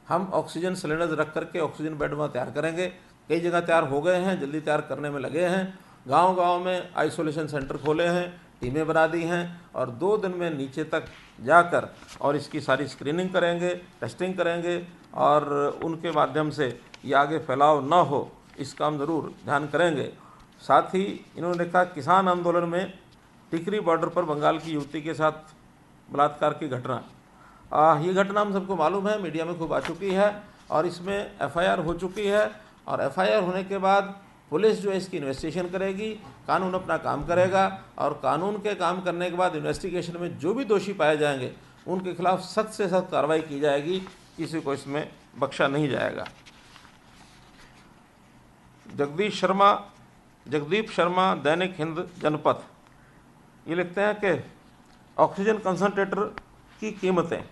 हम ऑक्सीजन सिलेंडर्स रख करके ऑक्सीजन बेड वहाँ तैयार करेंगे। कई जगह तैयार हो गए हैं, जल्दी तैयार करने में लगे हैं। गांव-गांव में आइसोलेशन सेंटर खोले हैं, टीमें बना दी हैं, और 2 दिन में नीचे तक जाकर और इसकी सारी स्क्रीनिंग करेंगे, टेस्टिंग करेंगे, और उनके माध्यम से ये आगे फैलाव न हो इसका हम ज़रूर ध्यान करेंगे। साथ ही इन्होंने लिखा, किसान आंदोलन में टिकरी बॉर्डर पर बंगाल की युवती के साथ बलात्कार की घटना, ये घटना हम सबको मालूम है, मीडिया में खूब आ चुकी है, और इसमें FIR हो चुकी है, और FIR होने के बाद पुलिस जो है इसकी इन्वेस्टिगेशन करेगी, कानून अपना काम करेगा, और कानून के काम करने के बाद इन्वेस्टिगेशन में जो भी दोषी पाए जाएंगे उनके खिलाफ सख्त से सख्त कार्रवाई की जाएगी, किसी को इसमें बख्शा नहीं जाएगा। जगदीप शर्मा, दैनिक हिंद जनपथ, ये लिखते हैं कि ऑक्सीजन कंसंट्रेटर की कीमतें,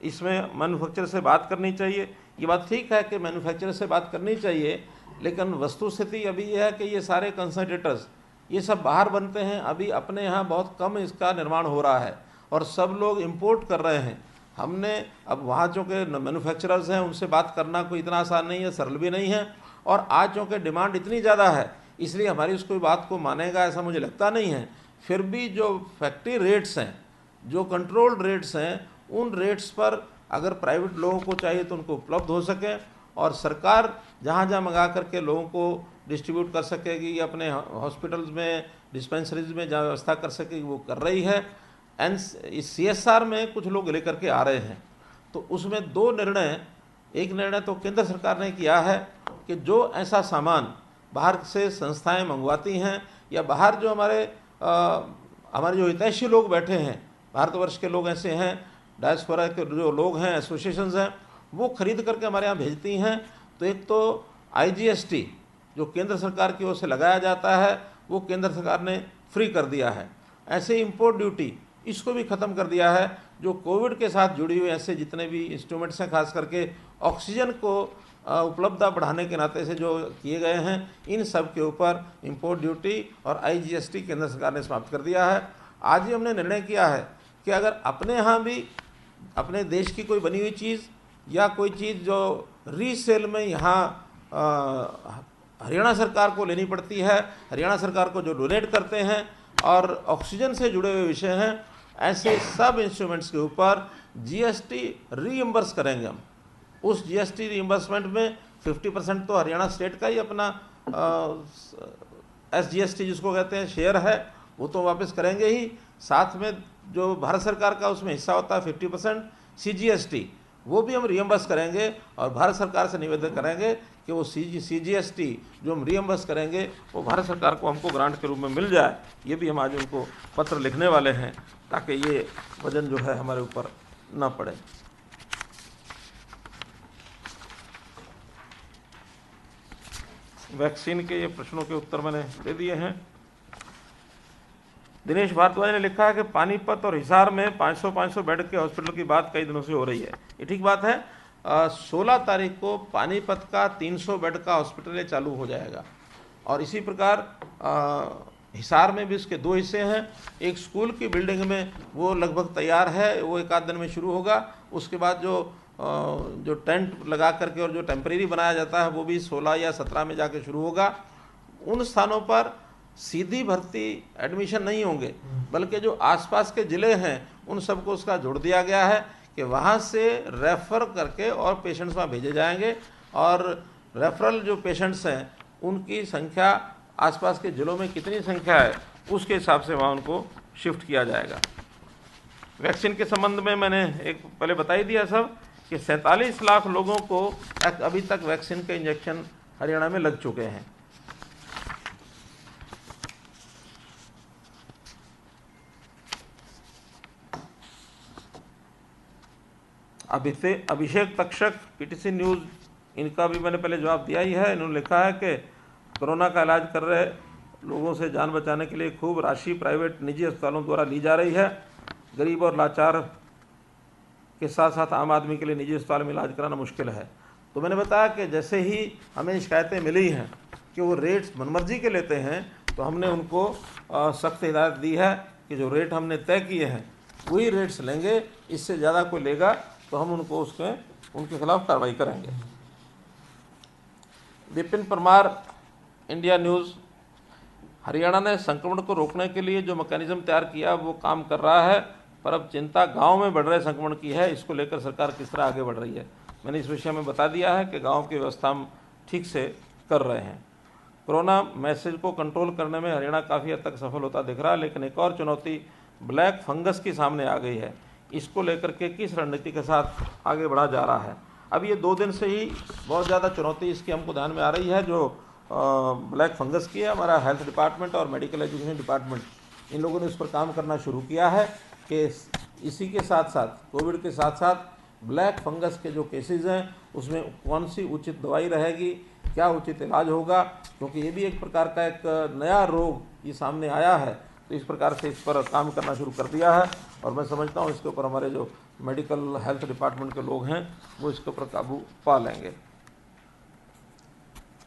इसमें मैन्युफैक्चरर से बात करनी चाहिए। ये बात ठीक है कि मैन्युफैक्चरर से बात करनी चाहिए, लेकिन वस्तुस्थिति अभी यह है कि ये सारे कंसंट्रेटर्स ये सब बाहर बनते हैं, अभी अपने यहाँ बहुत कम इसका निर्माण हो रहा है और सब लोग इंपोर्ट कर रहे हैं। हमने अब वहाँ जो के मैन्युफैक्चरर्स हैं उनसे बात करना कोई इतना आसान नहीं है, सरल भी नहीं है, और आज जो कि डिमांड इतनी ज़्यादा है इसलिए हमारी उसको बात को मानेगा ऐसा मुझे लगता नहीं है। फिर भी जो फैक्ट्री रेट्स हैं, जो कंट्रोल्ड रेट्स हैं, उन रेट्स पर अगर प्राइवेट लोगों को चाहिए तो उनको उपलब्ध हो सके, और सरकार जहाँ जहाँ मंगा करके लोगों को डिस्ट्रीब्यूट कर सकेगी, अपने हॉस्पिटल्स में, डिस्पेंसरीज में जहाँ व्यवस्था कर सकेगी वो कर रही है। इस CSR में कुछ लोग लेकर के आ रहे हैं, तो उसमें 2 निर्णय, एक निर्णय तो केंद्र सरकार ने किया है कि जो ऐसा सामान बाहर से संस्थाएं मंगवाती हैं, या बाहर जो हमारे जो हितैषी लोग बैठे हैं, भारतवर्ष के लोग ऐसे हैं, डायस्पोरा के जो लोग हैं, एसोसिएशंस हैं, वो खरीद करके हमारे यहाँ भेजती हैं, तो एक तो IGST जो केंद्र सरकार की ओर से लगाया जाता है वो केंद्र सरकार ने फ्री कर दिया है। ऐसे इंपोर्ट ड्यूटी इसको भी ख़त्म कर दिया है। जो कोविड के साथ जुड़ी हुई ऐसे जितने भी इंस्ट्रूमेंट्स हैं, खास करके ऑक्सीजन को उपलब्धता बढ़ाने के नाते से जो किए गए हैं, इन सब के ऊपर इंपोर्ट ड्यूटी और IGST केंद्र सरकार ने समाप्त कर दिया है। आज ही हमने निर्णय किया है कि अगर अपने यहाँ भी अपने देश की कोई बनी हुई चीज़ या कोई चीज़ जो रीसेल में यहाँ हरियाणा सरकार को लेनी पड़ती है, हरियाणा सरकार को जो डोनेट करते हैं और ऑक्सीजन से जुड़े हुए विषय हैं, ऐसे सब इंस्ट्रूमेंट्स के ऊपर GST रीइंबर्स करेंगे हम। उस GST रीइंबर्समेंट में 50% तो हरियाणा स्टेट का ही अपना SGST जिसको कहते हैं शेयर है, वो तो वापस करेंगे ही। साथ में जो भारत सरकार का उसमें हिस्सा होता है 50% CGST, वो भी हम रियम्बर्स करेंगे। और भारत सरकार से निवेदन करेंगे कि वो CGST जो हम रियम्बर्स करेंगे वो भारत सरकार को हमको ग्रांट के रूप में मिल जाए। ये भी हम आज उनको पत्र लिखने वाले हैं ताकि ये वजन जो है हमारे ऊपर ना पड़े। वैक्सीन के ये प्रश्नों के उत्तर मैंने दे दिए हैं। दिनेश भारद्वाज ने लिखा है कि पानीपत और हिसार में 500 बेड के हॉस्पिटल की बात कई दिनों से हो रही है। ये ठीक बात है। 16 तारीख को पानीपत का 300 बेड का हॉस्पिटल चालू हो जाएगा। और इसी प्रकार हिसार में भी इसके 2 हिस्से हैं। एक स्कूल की बिल्डिंग में वो लगभग तैयार है, वो एक आध दिन में शुरू होगा। उसके बाद जो टेंट लगा करके और जो टेम्परेरी बनाया जाता है वो भी 16 या 17 में जाके शुरू होगा। उन स्थानों पर सीधी भर्ती एडमिशन नहीं होंगे, बल्कि जो आसपास के ज़िले हैं उन सबको उसका जोड़ दिया गया है कि वहाँ से रेफ़र करके और पेशेंट्स वहाँ भेजे जाएंगे। और रेफरल जो पेशेंट्स हैं उनकी संख्या आसपास के ज़िलों में कितनी संख्या है उसके हिसाब से वहाँ उनको शिफ्ट किया जाएगा। वैक्सीन के संबंध में मैंने एक पहले बता ही दिया सब कि 47 लाख लोगों को अभी तक वैक्सीन के इंजेक्शन हरियाणा में लग चुके हैं। अभिषेक तक्षक PTC न्यूज़, इनका भी मैंने पहले जवाब दिया ही है। इन्होंने लिखा है कि कोरोना का इलाज कर रहे लोगों से जान बचाने के लिए खूब राशि प्राइवेट निजी अस्पतालों द्वारा ली जा रही है। गरीब और लाचार के साथ साथ आम आदमी के लिए निजी अस्पताल में इलाज कराना मुश्किल है। तो मैंने बताया कि जैसे ही हमें शिकायतें मिली हैं कि वो रेट्स मनमर्जी के लेते हैं, तो हमने उनको सख्त हिदायत दी है कि जो रेट हमने तय किए हैं वही रेट्स लेंगे। इससे ज़्यादा कोई लेगा तो हम उनको उनके खिलाफ कार्रवाई करेंगे। विपिन परमार, इंडिया न्यूज़, हरियाणा ने संक्रमण को रोकने के लिए जो मैकेनिज्म तैयार किया वो काम कर रहा है, पर अब चिंता गांव में बढ़ रहे संक्रमण की है। इसको लेकर सरकार किस तरह आगे बढ़ रही है। मैंने इस विषय में बता दिया है कि गांव की व्यवस्था हम ठीक से कर रहे हैं। कोरोना मैसेज को कंट्रोल करने में हरियाणा काफ़ी हद तक सफल होता दिख रहा है, लेकिन एक और चुनौती ब्लैक फंगस की सामने आ गई है। इसको लेकर के किस रणनीति के साथ आगे बढ़ा जा रहा है। अब ये 2 दिन से ही बहुत ज़्यादा चुनौती इसकी हमको ध्यान में आ रही है। जो ब्लैक फंगस की है, हमारा हेल्थ डिपार्टमेंट और मेडिकल एजुकेशन डिपार्टमेंट इन लोगों ने उस पर काम करना शुरू किया है कि इसी के साथ साथ कोविड के साथ साथ ब्लैक फंगस के जो केसेस हैं उसमें कौन सी उचित दवाई रहेगी, क्या उचित इलाज होगा, क्योंकि ये भी एक प्रकार का एक नया रोग ये सामने आया है। तो इस प्रकार से इस पर काम करना शुरू कर दिया है और मैं समझता हूँ इसके ऊपर हमारे जो मेडिकल हेल्थ डिपार्टमेंट के लोग हैं वो इसके ऊपर काबू पा लेंगे।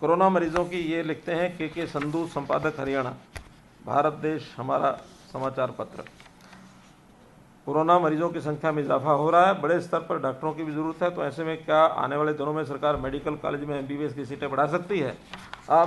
कोरोना मरीजों की ये लिखते हैं के संधू, संपादक हरियाणा, भारत देश हमारा समाचार पत्र। कोरोना मरीजों की संख्या में इजाफा हो रहा है, बड़े स्तर पर डॉक्टरों की भी ज़रूरत है। तो ऐसे में क्या आने वाले दिनों में सरकार मेडिकल कॉलेज में MBBS की सीटें बढ़ा सकती है?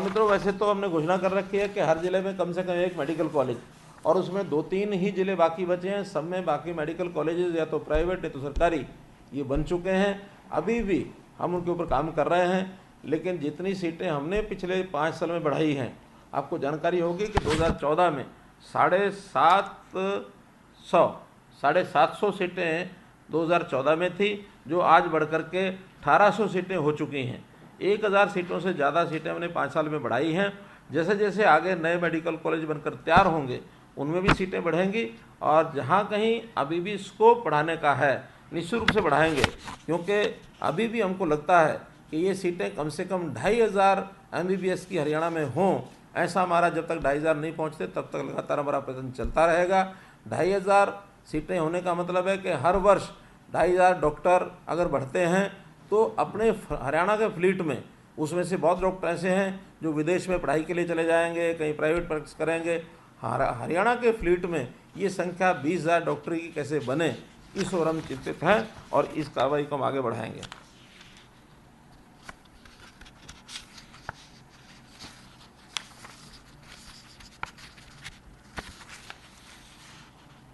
मित्रों, वैसे तो हमने घोषणा कर रखी है कि हर ज़िले में कम से कम एक मेडिकल कॉलेज, और उसमें 2-3 ही ज़िले बाकी बचे हैं। सब में बाकी मेडिकल कॉलेजेस या तो प्राइवेट या तो सरकारी ये बन चुके हैं। अभी भी हम उनके ऊपर काम कर रहे हैं, लेकिन जितनी सीटें हमने पिछले 5 साल में बढ़ाई हैं, आपको जानकारी होगी कि 2014 में 750 सीटें 2014 में थी, जो आज बढ़कर के 1800 सीटें हो चुकी हैं। 1000 सीटों से ज़्यादा सीटें हमने 5 साल में बढ़ाई हैं। जैसे जैसे आगे नए मेडिकल कॉलेज बनकर तैयार होंगे उनमें भी सीटें बढ़ेंगी, और जहाँ कहीं अभी भी स्कोप बढ़ाने का है निश्चित रूप से बढ़ाएंगे, क्योंकि अभी भी हमको लगता है कि ये सीटें कम से कम 2500 MBBS की हरियाणा में हों। ऐसा हमारा जब तक 2500 नहीं पहुँचते तब तक लगातार हमारा प्रयत्न चलता रहेगा। 2500 सीटें होने का मतलब है कि हर वर्ष 2500 डॉक्टर अगर बढ़ते हैं तो अपने हरियाणा के फ्लीट में उसमें से बहुत डॉक्टर ऐसे हैं जो विदेश में पढ़ाई के लिए चले जाएंगे, कहीं प्राइवेट प्रैक्टिस करेंगे। हरियाणा के फ्लीट में ये संख्या 20,000 डॉक्टर की कैसे बने, इस ओर हम चिंतित हैं और इस कार्रवाई को हम आगे बढ़ाएंगे।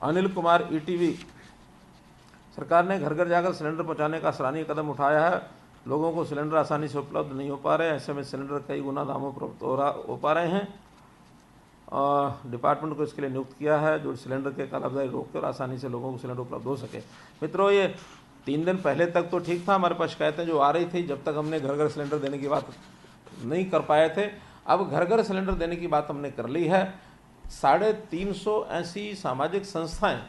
अनिल कुमार, ETV, सरकार ने घर घर जाकर सिलेंडर पहुंचाने का सराहनीय कदम उठाया है। लोगों को सिलेंडर आसानी से उपलब्ध नहीं हो पा रहे हैं। ऐसे में सिलेंडर कई गुना दामों पर उपलब्ध हो पा रहे हैं। डिपार्टमेंट को इसके लिए नियुक्त किया है जो सिलेंडर के कालाबाजारी रोके और आसानी से लोगों को सिलेंडर उपलब्ध हो सके। मित्रों, ये 3 दिन पहले तक तो ठीक था, हमारे पास शिकायतें जो आ रही थी जब तक हमने घर घर सिलेंडर देने की बात नहीं कर पाए थे। अब घर घर सिलेंडर देने की बात हमने कर ली है। 350 ऐसी सामाजिक संस्थाएं,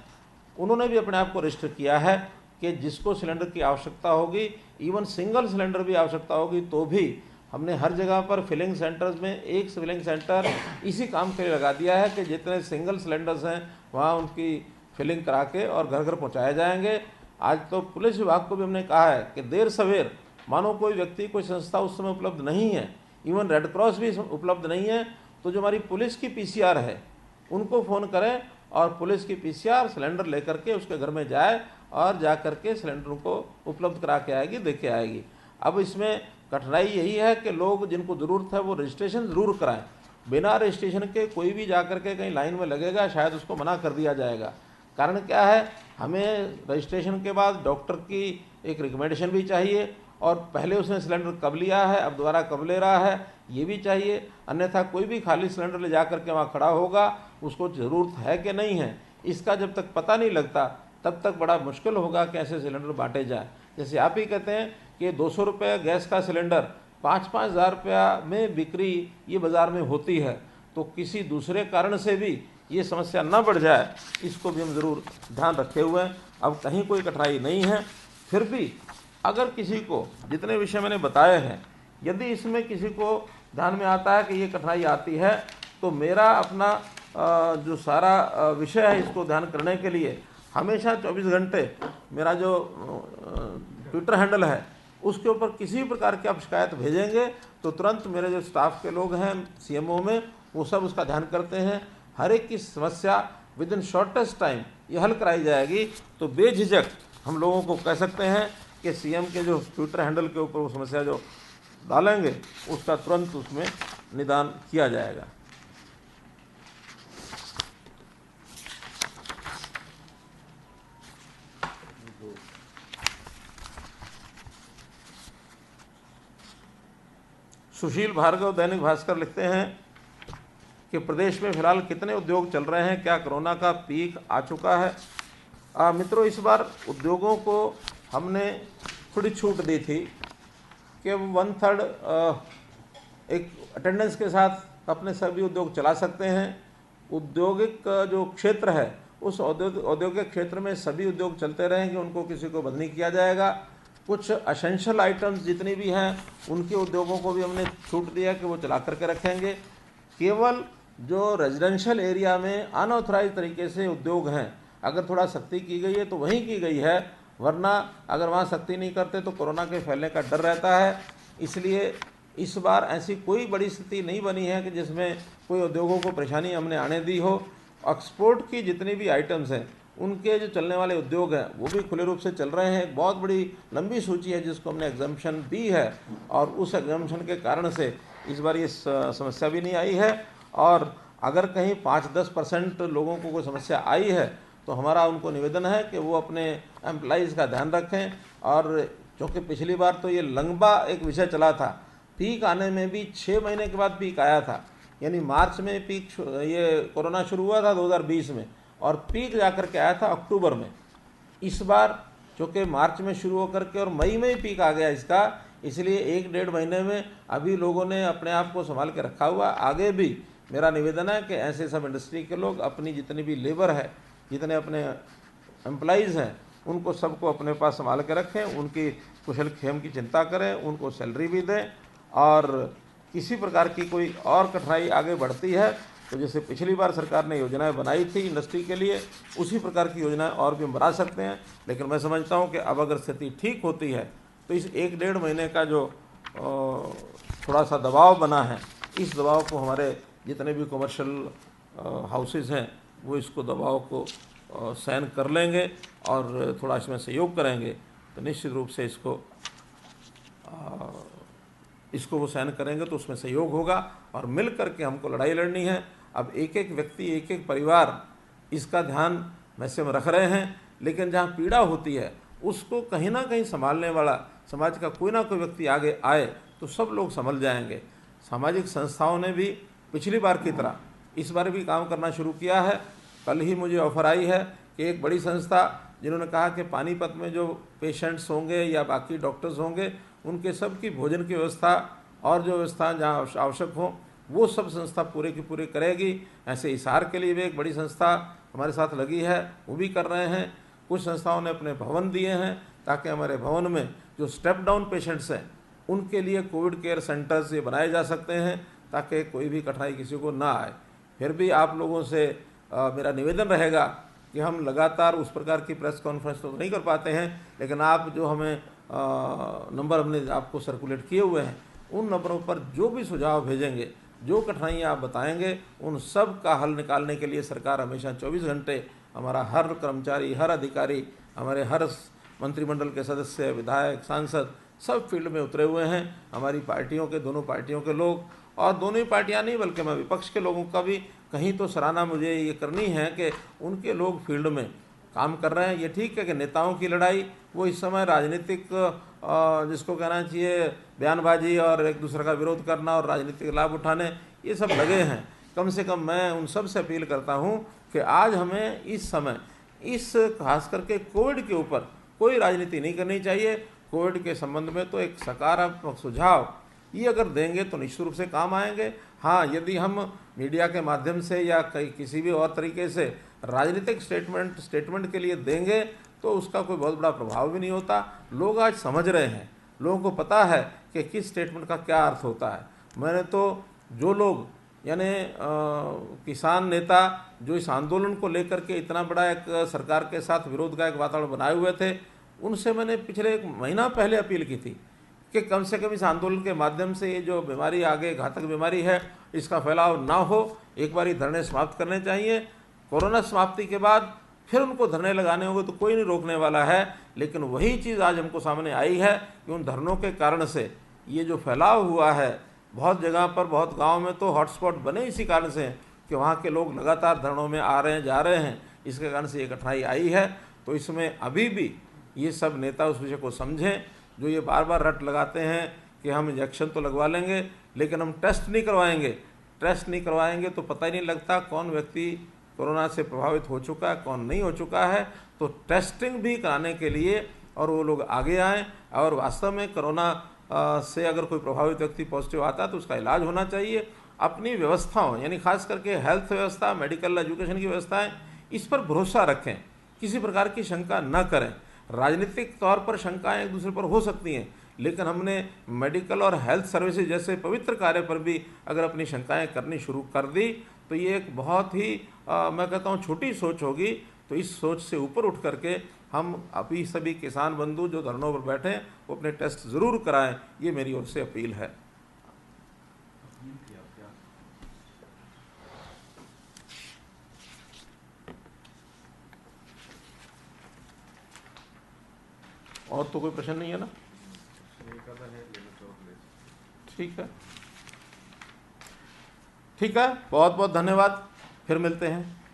उन्होंने भी अपने आप को रजिस्टर किया है कि जिसको सिलेंडर की आवश्यकता होगी, इवन सिंगल सिलेंडर भी आवश्यकता होगी तो भी हमने हर जगह पर फिलिंग सेंटर्स में एक फिलिंग सेंटर इसी काम के लिए लगा दिया है कि जितने सिंगल सिलेंडर्स हैं वहाँ उनकी फिलिंग करा के और घर घर पहुँचाए जाएंगे। आज तो पुलिस विभाग को भी हमने कहा है कि देर सवेर मानो कोई व्यक्ति, कोई संस्था उस समय उपलब्ध नहीं है, इवन रेड क्रॉस भी उपलब्ध नहीं है, तो जो हमारी पुलिस की PCR है उनको फ़ोन करें और पुलिस की PCR सिलेंडर लेकर के उसके घर में जाए और जा कर के सिलेंडर को उपलब्ध करा के आएगी, दे के आएगी। अब इसमें कठिनाई यही है कि लोग जिनको ज़रूरत है वो रजिस्ट्रेशन ज़रूर कराएं। बिना रजिस्ट्रेशन के कोई भी जा कर के कहीं लाइन में लगेगा, शायद उसको मना कर दिया जाएगा। कारण क्या है, हमें रजिस्ट्रेशन के बाद डॉक्टर की एक रिकमेंडेशन भी चाहिए और पहले उसने सिलेंडर कब लिया है, अब दोबारा कब ले रहा है, ये भी चाहिए। अन्यथा कोई भी खाली सिलेंडर ले जा कर के वहाँ खड़ा होगा, उसको ज़रूरत है कि नहीं है, इसका जब तक पता नहीं लगता तब तक बड़ा मुश्किल होगा कि ऐसे सिलेंडर बांटे जाए। जैसे आप ही कहते हैं कि 200 रुपये गैस का सिलेंडर 5-5 हज़ार रुपया में बिक्री ये बाज़ार में होती है, तो किसी दूसरे कारण से भी ये समस्या न बढ़ जाए, इसको भी हम ज़रूर ध्यान रखे हुए हैं। अब कहीं कोई कठिनाई नहीं है, फिर भी अगर किसी को जितने विषय मैंने बताए हैं, यदि इसमें किसी को ध्यान में आता है कि ये कठिनाई आती है, तो मेरा अपना जो सारा विषय है इसको ध्यान करने के लिए हमेशा 24 घंटे मेरा जो ट्विटर हैंडल है उसके ऊपर किसी प्रकार की आप शिकायत भेजेंगे तो तुरंत मेरे जो स्टाफ के लोग हैं CMO में, वो सब उसका ध्यान करते हैं। हर एक की समस्या विद इन शॉर्टेस्ट टाइम ये हल कराई जाएगी। तो बेझिझक हम लोगों को कह सकते हैं कि CM के जो ट्विटर हैंडल के ऊपर वो समस्या जो डालेंगे उसका तुरंत उसमें निदान किया जाएगा। सुशील भार्गव दैनिक भास्कर लिखते हैं कि प्रदेश में फिलहाल कितने उद्योग चल रहे हैं, क्या कोरोना का पीक आ चुका है। मित्रों, इस बार उद्योगों को हमने थोड़ी छूट दी थी कि 1/3 एक अटेंडेंस के साथ अपने सभी उद्योग चला सकते हैं। औद्योगिक जो क्षेत्र है उस औद्योगिक क्षेत्र में सभी उद्योग चलते रहेंगे, उनको किसी को बंद नहीं किया जाएगा। कुछ एसेंशियल आइटम्स जितनी भी हैं उनके उद्योगों को भी हमने छूट दिया कि वो चला करके रखेंगे। केवल जो रेजिडेंशियल एरिया में अनऑथराइज तरीके से उद्योग हैं, अगर थोड़ा सख्ती की गई है तो वहीं की गई है, वरना अगर वहाँ सख्ती नहीं करते तो कोरोना के फैलने का डर रहता है। इसलिए इस बार ऐसी कोई बड़ी स्थिति नहीं बनी है कि जिसमें कोई उद्योगों को परेशानी हमने आने दी हो। एक्सपोर्ट की जितनी भी आइटम्स हैं उनके जो चलने वाले उद्योग हैं वो भी खुले रूप से चल रहे हैं। एक बहुत बड़ी लंबी सूची है जिसको हमने एग्जाम्पशन दी है और उस एग्जाम्पशन के कारण से इस बार ये समस्या भी नहीं आई है। और अगर कहीं 5-10% लोगों को कोई समस्या आई है तो हमारा उनको निवेदन है कि वो अपने एम्प्लॉइज़ का ध्यान रखें। और क्योंकि पिछली बार तो ये लंबा एक विषय चला था, पीक आने में भी 6 महीने के बाद पीक आया था, यानी मार्च में पीक ये कोरोना शुरू हुआ था 2020 में और पीक जाकर के आया था अक्टूबर में। इस बार चूँकि मार्च में शुरू होकर के और मई में ही पीक आ गया इसका, इसलिए 1-1.5 महीने में अभी लोगों ने अपने आप को संभाल के रखा हुआ। आगे भी मेरा निवेदन है कि ऐसे सब इंडस्ट्री के लोग अपनी जितनी भी लेबर है, जितने अपने एम्प्लॉइज़ हैं, उनको सबको अपने पास संभाल के रखें, उनकी कुशल क्षेम की चिंता करें, उनको सैलरी भी दें। और किसी प्रकार की कोई और कठिनाई आगे बढ़ती है तो जैसे पिछली बार सरकार ने योजनाएं बनाई थी इंडस्ट्री के लिए, उसी प्रकार की योजनाएं और भी हम बना सकते हैं। लेकिन मैं समझता हूं कि अब अगर स्थिति ठीक होती है तो इस 1-1.5 महीने का जो थोड़ा सा दबाव बना है, इस दबाव को हमारे जितने भी कमर्शियल हाउसेज हैं वो इसको दबाव को सहन कर लेंगे और थोड़ा इसमें सहयोग करेंगे तो निश्चित रूप से इसको वो सहन करेंगे तो उसमें सहयोग होगा और मिल करके हमको लड़ाई लड़नी है। अब एक एक व्यक्ति, एक एक परिवार इसका ध्यान वैसे हम रख रहे हैं, लेकिन जहाँ पीड़ा होती है उसको कहीं ना कहीं संभालने वाला समाज का कोई ना कोई व्यक्ति आगे आए तो सब लोग संभल जाएंगे। सामाजिक संस्थाओं ने भी पिछली बार की तरह इस बार भी काम करना शुरू किया है। कल ही मुझे ऑफर आई है कि एक बड़ी संस्था जिन्होंने कहा कि पानीपत में जो पेशेंट्स होंगे या बाकी डॉक्टर्स होंगे उनके सब की भोजन की व्यवस्था और जो व्यवस्था जहाँ आवश्यक हो वो सब संस्था पूरे की पूरे करेगी। ऐसे हिसार के लिए भी एक बड़ी संस्था हमारे साथ लगी है, वो भी कर रहे हैं। कुछ संस्थाओं ने अपने भवन दिए हैं ताकि हमारे भवन में जो स्टेप डाउन पेशेंट्स हैं उनके लिए कोविड केयर सेंटर्स ये बनाए जा सकते हैं ताकि कोई भी कठिनाई किसी को ना आए। फिर भी आप लोगों से मेरा निवेदन रहेगा कि हम लगातार उस प्रकार की प्रेस कॉन्फ्रेंस तो नहीं कर पाते हैं, लेकिन आप जो हमें नंबर हमने आपको सर्कुलेट किए हुए हैं उन नंबरों पर जो भी सुझाव भेजेंगे, जो कठिनाइयाँ आप बताएंगे, उन सब का हल निकालने के लिए सरकार हमेशा 24 घंटे, हमारा हर कर्मचारी, हर अधिकारी, हमारे हर मंत्रिमंडल के सदस्य, विधायक, सांसद सब फील्ड में उतरे हुए हैं। हमारी पार्टियों के, दोनों पार्टियों के लोग, और दोनों ही पार्टियां नहीं बल्कि मैं विपक्ष के लोगों का भी कहीं तो सराहना मुझे ये करनी है कि उनके लोग फील्ड में काम कर रहे हैं। ये ठीक है कि नेताओं की लड़ाई वो इस समय राजनीतिक जिसको कहना चाहिए बयानबाजी और एक दूसरे का विरोध करना और राजनीतिक लाभ उठाने, ये सब लगे हैं। कम से कम मैं उन सब से अपील करता हूँ कि आज हमें इस समय इस खास करके कोविड के ऊपर कोई राजनीति नहीं करनी चाहिए। कोविड के संबंध में तो एक सकारात्मक सुझाव ये अगर देंगे तो निश्चित रूप से काम आएंगे। हाँ, यदि हम मीडिया के माध्यम से या किसी भी और तरीके से राजनीतिक स्टेटमेंट के लिए देंगे तो उसका कोई बहुत बड़ा प्रभाव भी नहीं होता। लोग आज समझ रहे हैं, लोगों को पता है कि किस स्टेटमेंट का क्या अर्थ होता है। मैंने तो जो लोग यानी किसान नेता जो इस आंदोलन को लेकर के इतना बड़ा एक सरकार के साथ विरोध का एक वातावरण बनाए हुए थे, उनसे मैंने पिछले 1 महीना पहले अपील की थी कि कम से कम इस आंदोलन के माध्यम से ये जो बीमारी आगे घातक बीमारी है इसका फैलाव ना हो। एक बार ये धरने समाप्त करने चाहिए। कोरोना समाप्ति के बाद फिर उनको धरने लगाने होंगे तो कोई नहीं रोकने वाला है। लेकिन वही चीज़ आज हमको सामने आई है कि उन धरनों के कारण से ये जो फैलाव हुआ है बहुत जगह पर, बहुत गाँव में तो हॉटस्पॉट बने इसी कारण से कि वहाँ के लोग लगातार धरनों में आ रहे हैं, जा रहे हैं। इसके कारण से ये कठिनाई आई है। तो इसमें अभी भी ये सब नेता उस विषय को समझें। जो ये बार बार रट लगाते हैं कि हम इंजेक्शन तो लगवा लेंगे लेकिन हम टेस्ट नहीं करवाएंगे, टेस्ट नहीं करवाएंगे तो पता ही नहीं लगता कौन व्यक्ति कोरोना से प्रभावित हो चुका है, कौन नहीं हो चुका है। तो टेस्टिंग भी कराने के लिए और वो लोग आगे आएँ। और वास्तव में कोरोना से अगर कोई प्रभावित व्यक्ति पॉजिटिव आता है तो उसका इलाज होना चाहिए। अपनी व्यवस्थाओं यानी खास करके हेल्थ व्यवस्था, मेडिकल एजुकेशन की व्यवस्थाएँ, इस पर भरोसा रखें, किसी प्रकार की शंका न करें। राजनीतिक तौर पर शंकाएं एक दूसरे पर हो सकती हैं, लेकिन हमने मेडिकल और हेल्थ सर्विसेज जैसे पवित्र कार्य पर भी अगर अपनी शंकाएं करनी शुरू कर दी तो ये एक बहुत ही मैं कहता हूँ छोटी सोच होगी। तो इस सोच से ऊपर उठ करके हम अभी सभी किसान बंधु जो धरनों पर बैठे हैं वो अपने टेस्ट ज़रूर कराएं, ये मेरी ओर से अपील है। और तो कोई प्रश्न नहीं है ना? ठीक है, ठीक है, बहुत बहुत धन्यवाद। फिर मिलते हैं।